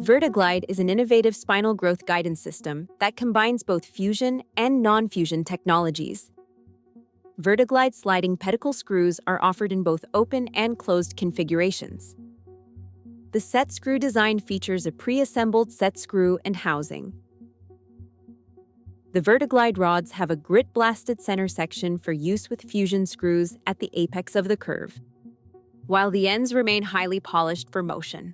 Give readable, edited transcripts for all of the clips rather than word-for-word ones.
VertiGlide is an innovative spinal growth guidance system that combines both fusion and non-fusion technologies. VertiGlide sliding pedicle screws are offered in both open and closed configurations. The set screw design features a pre-assembled set screw and housing. The VertiGlide rods have a grit-blasted center section for use with fusion screws at the apex of the curve, while the ends remain highly polished for motion.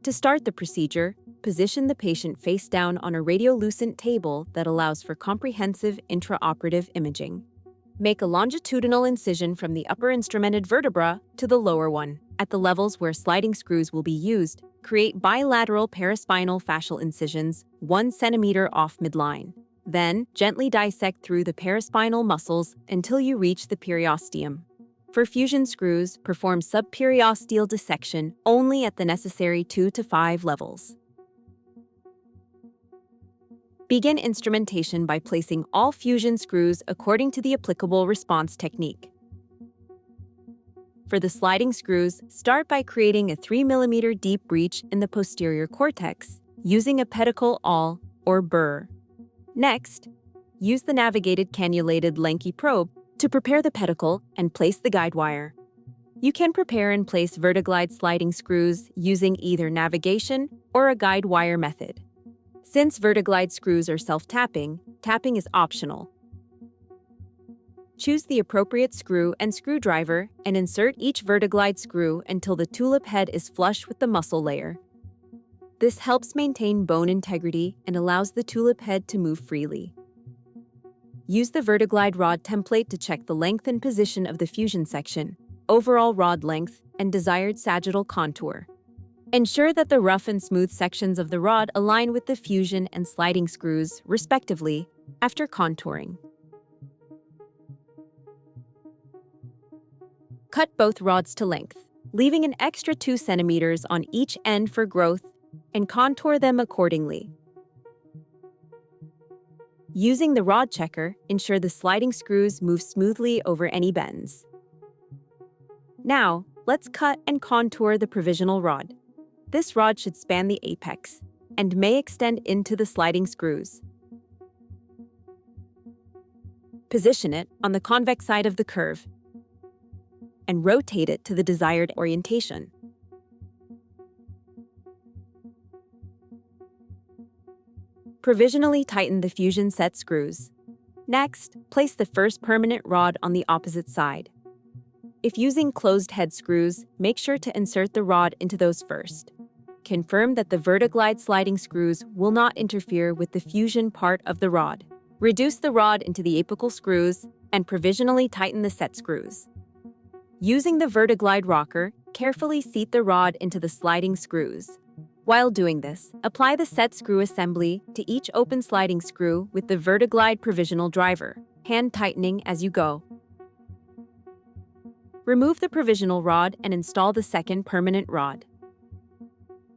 To start the procedure, position the patient face down on a radiolucent table that allows for comprehensive intraoperative imaging. Make a longitudinal incision from the upper instrumented vertebra to the lower one. At the levels where sliding screws will be used, create bilateral paraspinal fascial incisions 1 centimeter off midline. Then, gently dissect through the paraspinal muscles until you reach the periosteum. For fusion screws, perform subperiosteal dissection only at the necessary 2 to 5 levels. Begin instrumentation by placing all fusion screws according to the applicable response technique. For the sliding screws, start by creating a 3 mm deep breach in the posterior cortex using a pedicle awl or burr. Next, use the navigated cannulated Lenke probe to prepare the pedicle and place the guide wire. You can prepare and place VertiGlide sliding screws using either navigation or a guide wire method. Since VertiGlide screws are self-tapping, tapping is optional. Choose the appropriate screw and screwdriver and insert each VertiGlide screw until the tulip head is flush with the muscle layer. This helps maintain bone integrity and allows the tulip head to move freely. Use the VertiGlide rod template to check the length and position of the fusion section, overall rod length, and desired sagittal contour. Ensure that the rough and smooth sections of the rod align with the fusion and sliding screws, respectively, after contouring. Cut both rods to length, leaving an extra 2 centimeters on each end for growth, and contour them accordingly. Using the rod checker, ensure the sliding screws move smoothly over any bends. Now, let's cut and contour the provisional rod. This rod should span the apex and may extend into the sliding screws. Position it on the convex side of the curve and rotate it to the desired orientation. Provisionally tighten the fusion set screws. Next, place the first permanent rod on the opposite side. If using closed head screws, make sure to insert the rod into those first. Confirm that the VertiGlide sliding screws will not interfere with the fusion part of the rod. Reduce the rod into the apical screws and provisionally tighten the set screws. Using the VertiGlide rocker, carefully seat the rod into the sliding screws. While doing this, apply the set screw assembly to each open sliding screw with the VertiGlide provisional driver, hand tightening as you go. Remove the provisional rod and install the second permanent rod.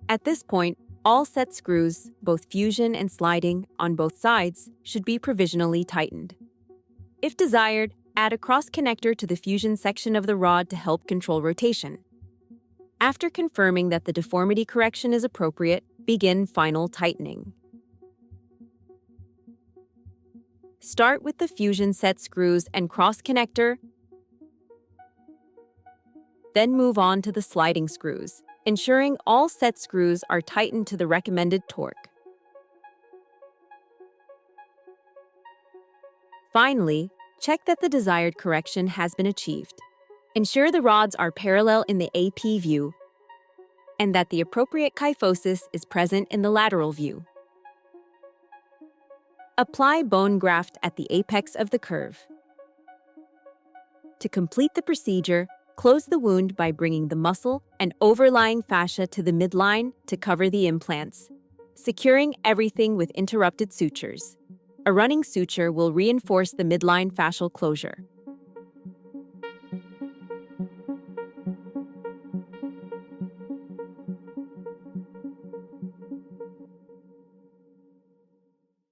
At this point, all set screws, both fusion and sliding, on both sides, should be provisionally tightened. If desired, add a cross connector to the fusion section of the rod to help control rotation. After confirming that the deformity correction is appropriate, begin final tightening. Start with the fusion set screws and cross connector, then move on to the sliding screws, ensuring all set screws are tightened to the recommended torque. Finally, check that the desired correction has been achieved. Ensure the rods are parallel in the AP view and that the appropriate kyphosis is present in the lateral view. Apply bone graft at the apex of the curve. To complete the procedure, close the wound by bringing the muscle and overlying fascia to the midline to cover the implants, securing everything with interrupted sutures. A running suture will reinforce the midline fascial closure.